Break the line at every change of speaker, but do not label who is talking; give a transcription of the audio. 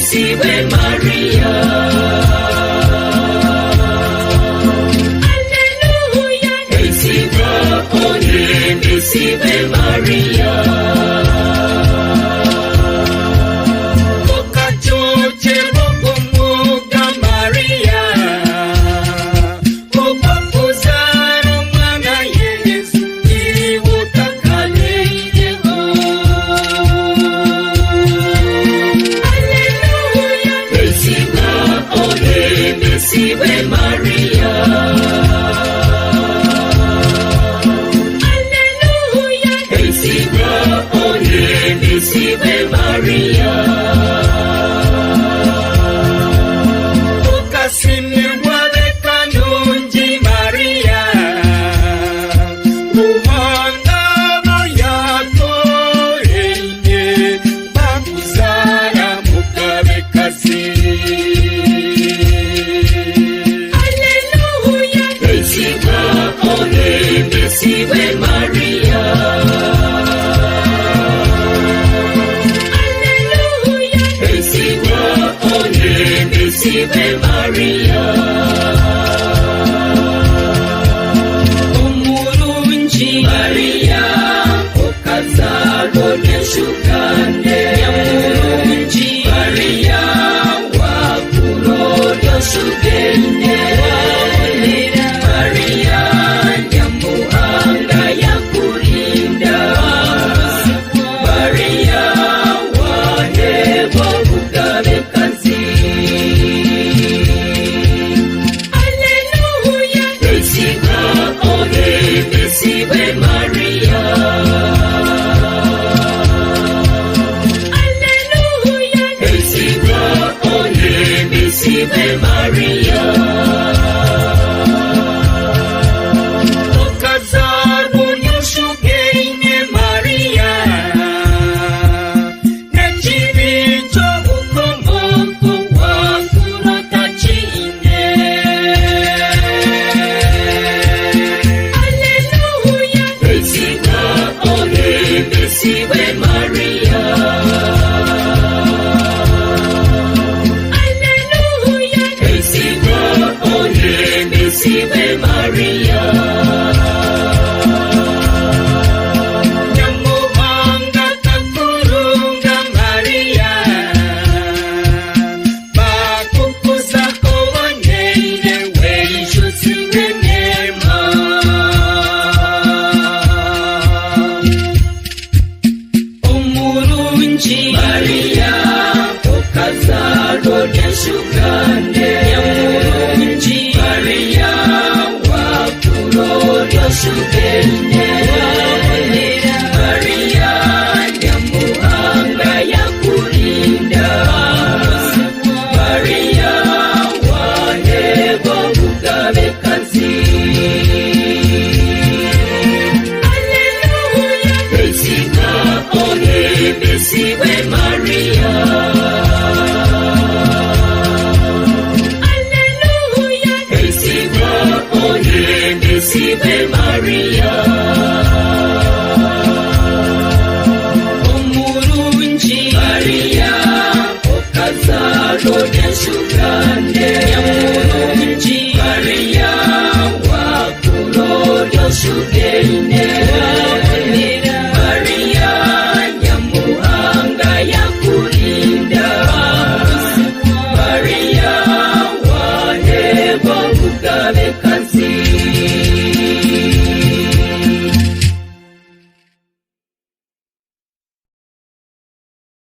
Siwe Maria. Alleluia. Siwe Onye, Siwe Maria. Okachoche bobomuga Maria. Okakuzara mwana Yesu iwotakale Yeho. Siwe Maria. Alleluia. Siwe Onye, Siwe Maria. Ukasimibwa bekanungi Maria. Muhangano yako enye bakuzara mukabekazi. Siwe Maria. Alleluia. Siwe Onye, Siwe Maria. Omulungi Maria, okazalwa ly'enshukande. Omulungi Maria, wakulo ly'oshugende. Maria, Nyamuhanga yakulinda. Maria, wahebwa bugabekazi. Alleluia. Siwe Onye, Siwe Maria. Alleluia. Siwe Onye, Siwe Maria. Siwe Maria. Alleluia. Siwe Onye, Siwe Maria. Nyamuhanga kakurunga Maria. Bakukuza kobonyeire weishusi w'enema. Maria, okazalwa ly'enshukande. Omulungi Maria, wakulo ly'oshugende. Maria, Nyamuhanga yakulinda. Maria, wahebwa bugabekazi. Alleluia. Siwe Onye, Siwe Maria. Alleluia. Siwe Onye, Siwe Maria. Omulungi Maria, okazalwa ly'enshukande.